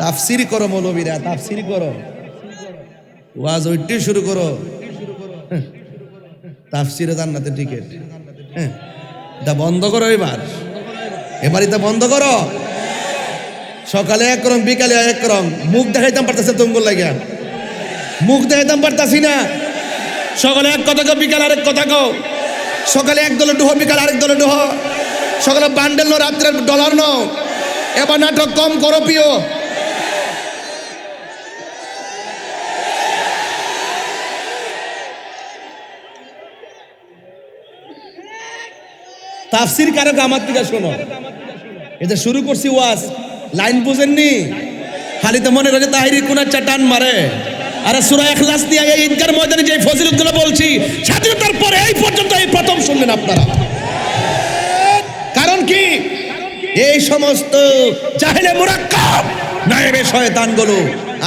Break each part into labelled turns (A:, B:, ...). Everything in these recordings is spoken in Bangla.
A: তাফসির করো মৌলবীরা, তাফসির করো, ওয়াজ ওইটি শুরু করো। তাফসিরে জান্নাতের টিকিট এটা বন্ধ করো, এবার এটা বন্ধ করো। সকালে এক রং, বিকালে এক রং, মুখ দেখাইতাম পারতেছে তোমার লাগিয়া, মুখ দেখাইতাম পারতাছি না। সকালে এক কথা কো, বিকালে আরেক কথা কো। সকালে এক দলে ডুহ, বিকালে আরেক দলে ডুহ। সকালে বান্ডেল নো, রাত্রে ডলার নো। এবার নাটক কম করো প্রিয়। তাফসির কারক আমার থেকে শোনো, এটা শুরু করছি ওয়াজ, লাইন বুঝেননি, খালি তো মনে রয়েছে তাহিরি কোনার চাটান মারে। আরে সূরা ইখলাস দিয়ে এই ঈদগার ময়দানে যে ফজিলতগুলো বলছি, স্বাধীনতার পরে এই পর্যন্ত এই প্রথম শুনলেন আপনারা। কারণ কি, এই সমস্ত জাহেলে মুরাক্কাব নায়েবে শয়তানগুলো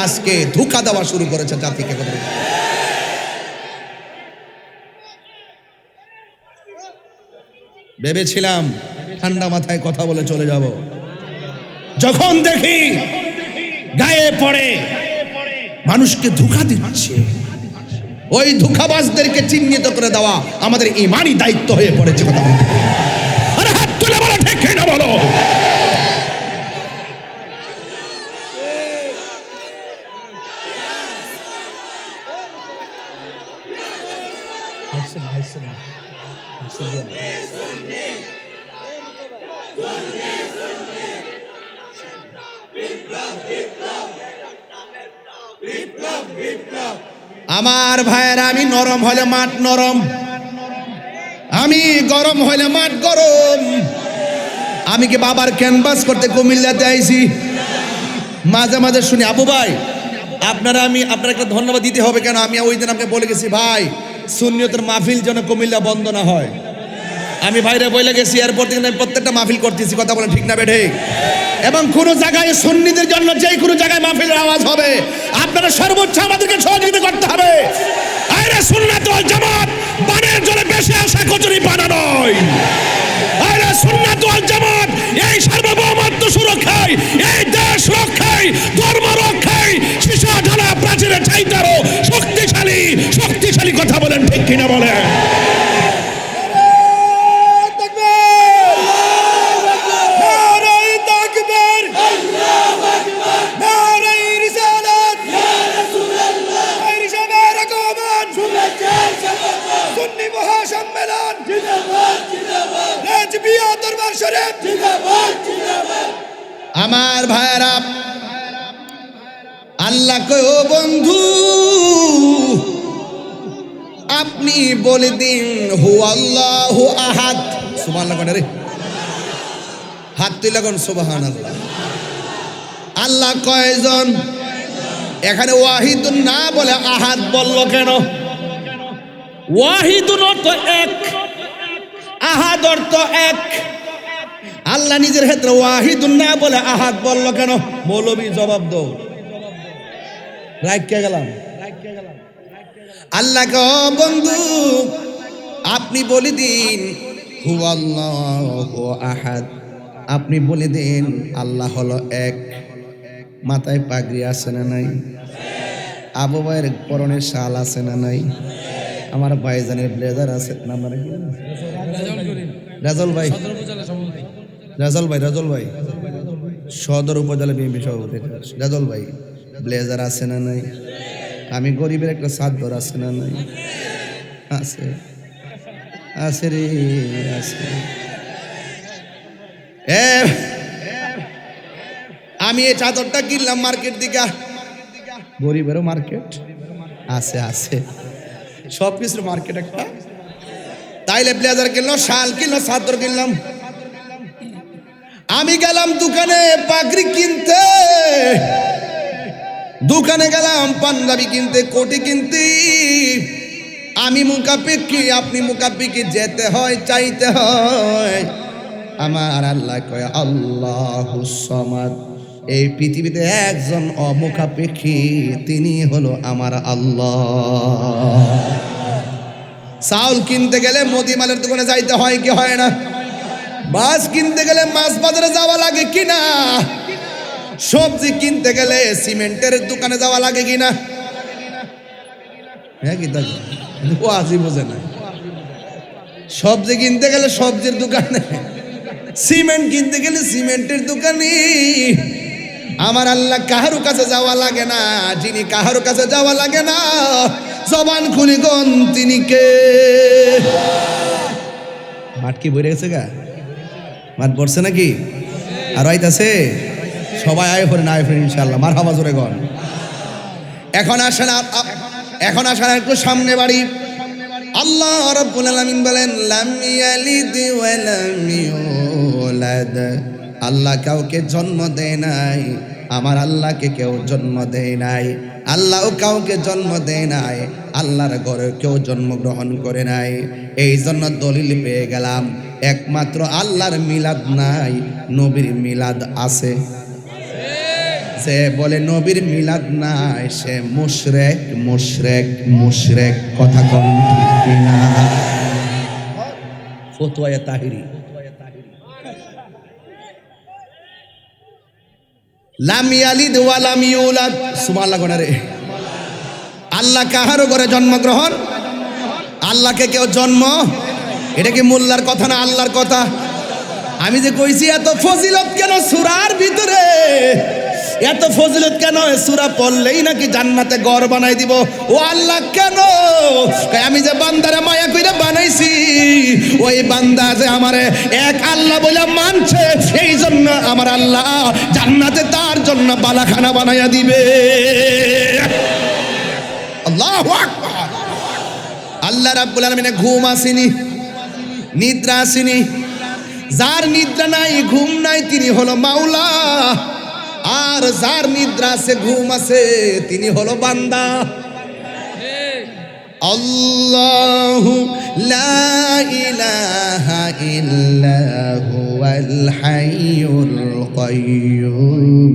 A: আজকে ধোঁকা দেওয়া শুরু করেছে জাতিকে। ভেবেছিলাম ঠান্ডা মাথায় কথা বলে চলে যাব, যখন দেখি গায়ে পড়ে মানুষকে ধোঁকা দিচ্ছে, ওই ধোঁকাবাজদেরকে চিহ্নিত করে দেওয়া আমাদের ইমানি দায়িত্ব হয়ে পড়েছে। কথা বলতে আরে হাত তুলে বলো, ঠিক না বলো। আমার ভাইয়েরা, আমি নরম হলে মাঠ নরম, আমি গরম হলে মাঠ গরম। আমি কি বাবার ক্যানভাস করতে কুমিল্লাতে আইছি? মাঝে মাঝে শুনি, আবু ভাই আপনাকে ধন্যবাদ দিতে হবে। কেন? আমি ওই দিন আপনাকে বলে গেছি ভাই, সুন্নিয়তের মাহফিল যেন কুমিল্লা বন্ধ না হয়। আমি ভাইরে বলে গেছি, এরপর থেকে আমি প্রত্যেকটা মাহফিল করতেছি। কথা বলেন ঠিক না বেঠে? এবং কোন জায়গায় সুন্নিদের জন্য যে কোনো জায়গায় মাহফিলের আওয়াজ হবে, আপনারা সর্বোচ্চ আমাদেরকে সহযোগিতা করতে হবে। আরে সুন্নাত ওয়াল জামাত বানের জলে বেশি আসা কচুরি পানা নয়। আরে সুন্নাত ওয়াল জামাত এই সার্বভৌমত্ব সুরক্ষায়, এই দেশ রক্ষায়, ধর্ম রক্ষায় শিশু ঢালা প্রাচীরের চাইতে আরো শক্তিশালী। কথা বলেন ঠিক কিনা বলেন? আমার ভাইরা, আল্লাহ কয় ও বন্ধু, আপনি বলে দিন হু আল্লাহু আহাদ। সুবহানাল্লাহ রে, হাত তুলে কোন সুবহানাল্লাহ। আল্লাহ কয়জন? এখানে ওয়াহিদুন না বলে আহাদ বলল কেন? ওয়াহিদুন অর্থ এক, আহাদ অর্থ এক। আল্লাহ নিজের ক্ষেত্রে ওয়াহিদুন না বলে আহাদ বলল কেন? মৌলবী জবাব দাও, রাইখা গেলাম। আল্লাহ কে বন্ধু আপনি বলে দিন হু আল্লাহু আহাদ, আপনি বলে দিন আল্লাহ হলো এক। মাথায় পাগড়ি আছে না নাই? আবু ভাইয়ের পরনে শাল আছে না নাই? আমার ভাইজানের ব্লেজার আছে না? আমার রাজল ভাই সদর উপজেলা বিএনপি সভাপতি রাজল ভাই ব্লেজার আছে না নাই? আমি গরিবের একটা চাদর আছে না নাই? আছে, আছে রে, আছে। আমি এই চাদরটা কিনলাম মার্কেট দিকে, গরিবেরও মার্কেট আছে, আছে, সবকিছুর মার্কেট একটা। তাইলে ব্লেজার কিনলাম, শাল কিনলাম, চাদর কিনলাম। আমি গেলাম দোকানে পাগড়ি কিনতে, দোকানে গেলাম পাঞ্জাবি কিনতে, কোটি কিনতে। আমি মুকাফিকি, আপনি মুকাফিকি, যেতে হয়, চাইতে হয়। আমার আল্লাহ কয় আল্লাহুস সামাদ, এই পৃথিবীতে একজন অমুখাপেক্ষী, তিনি হলো আমার আল্লাহ। চাউল কিনতে গেলে মুদিমালের দোকানে যাইতে হয় কি হয় না? মাছ কিনতে গেলে মাছ বাজারে যাওয়া লাগে কিনা? সবজি কিনতে গেলে সিমেন্টের দোকানে যাওয়া লাগে কিনা? হ্যাঁ কি তাই? ও আজি বোঝে না। সবজি কিনতে গেলে সবজির দোকানে, সিমেন্ট কিনতে গেলে সিমেন্টের দোকানে। আমার আল্লাহ কাহারো কাছে যাওয়া লাগে না, যিনি কাহারো কাছে যাওয়া লাগে না, জবান খুলি গন তিনি কে? মাঠ কি বইরে গেছে গা? মাঠ পড়ছে নাকি? আর আইতাছে? সবাই আয় করে না আয় ফের ইনশাআল্লাহ মারহাবা জোরে গন। এখন আসেন একটু সামনে বাড়ি। আল্লাহ রাব্বুল আলামিন বলেন লাম ইয়ালিদ ওয়া লাম ইউলাদ। আল্লাহ কাউকে জন্ম দেয় নাই, আমার আল্লাহকে কেউ জন্ম দেয় নাই। আল্লাহও কাউকে জন্ম দেয় নাই, আল্লাহর ঘরে কেউ জন্মগ্রহণ করে নাই। এই জন্য দলিল পেয়ে গেলাম, একমাত্র আল্লাহর মিলাদ নাই, নবীর মিলাদ আছে। যে বলে নবীর মিলাদ নাই সে মুশরিক মুশরিক মুশরিক। কথা কোন ঠিক কিনা? ফতোয়া তাহিরি। লাম ইয়ালিদ ওয়া লাম ইউলাদ। সুবহানাল্লাহ কোন রে? আল্লাহ কাহারও ঘরে জন্মগ্রহণ, আল্লাহকে কেউ জন্ম, এটা কি মোল্লার কথা না আল্লাহর কথা? আমি যে কইছি এত ফজিলত কেন সূরার ভিতরে, এত ফজিলত কেন? সূরা পড়লেই নাকি জান্নাতে ঘর বানাই দিব। ও আল্লাহ কেন? আমি যে বান্দারে মায়া কইরা বানাইছি, ওই বান্দা যে আমারে এক আল্লাহ বলে মানছে, এই জন্য আমার আল্লাহ জান্নাতে তার জন্য বালাখানা বানাইয়া দিবে। আল্লাহু আকবার। আল্লাহ রাব্বুল আলামিনের ঘুম আসেনি, নিদ্রা আসেনি। যার নিদ্রা নাই, ঘুম নাই, তিনি হলো মাওলা। আর যার নিদ্রা আছে, ঘুম আছে, তিনি হলো বান্দা। আল্লাহু লা ইলাহা ইল্লা হুয়াল হাইয়ুল কাইয়্যুম।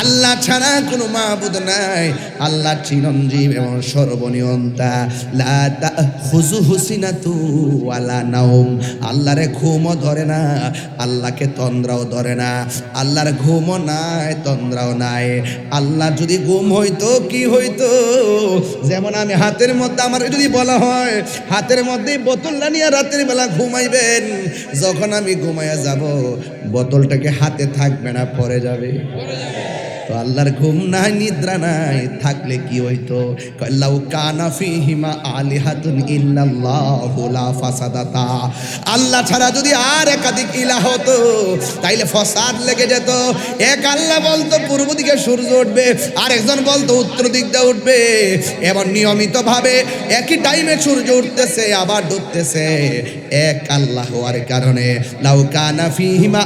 A: আল্লাহ ছাড়া কোনো মাবুদ নাই, আল্লাহ চিরঞ্জীব এবং সর্বনিয়ন্তা। লা তাখুযুহু সিনাতু ওয়ালা নাওম। আল্লাহরে ঘুমও ধরে না, আল্লাহকে তন্দ্রাও ধরে না। আল্লাহর ঘুমও নাই, তন্দ্রাও নাই। আল্লাহ যদি ঘুম হইতো কি হইতো? যেমন আমি হাতের মধ্যে, আমার যদি বলা হয় হাতের মধ্যে বোতলটা নিয়ে রাতের বেলা ঘুমাইবেন, যখন আমি ঘুমাইয়া যাব বোতলটাকে হাতে থাকবে না, পড়ে যাবে। তো আল্লাহর ঘুম নাই, নিদ্রা নাই, থাকলে কি হইতো? লাউ কানা ফীহিমা আলিহাতুন ইল্লাল্লাহু লা ফাসাদাতা। আল্লাহ ছাড়া যদি আর একাধিক ইলাহ হতো তাইলে ফসাদ লেগে যেত। এক আল্লাহ বলতো পূর্ব দিকে সূর্য উঠবে, আরেকজন বলতো উত্তর দিক দিয়ে উঠবে। এমন নিয়মিত ভাবে একই টাইমে সূর্য উঠতেছে আবার ডুবতেছে, এক আল্লাহ হওয়ার কারণে। লাউ কানা ফীহিমা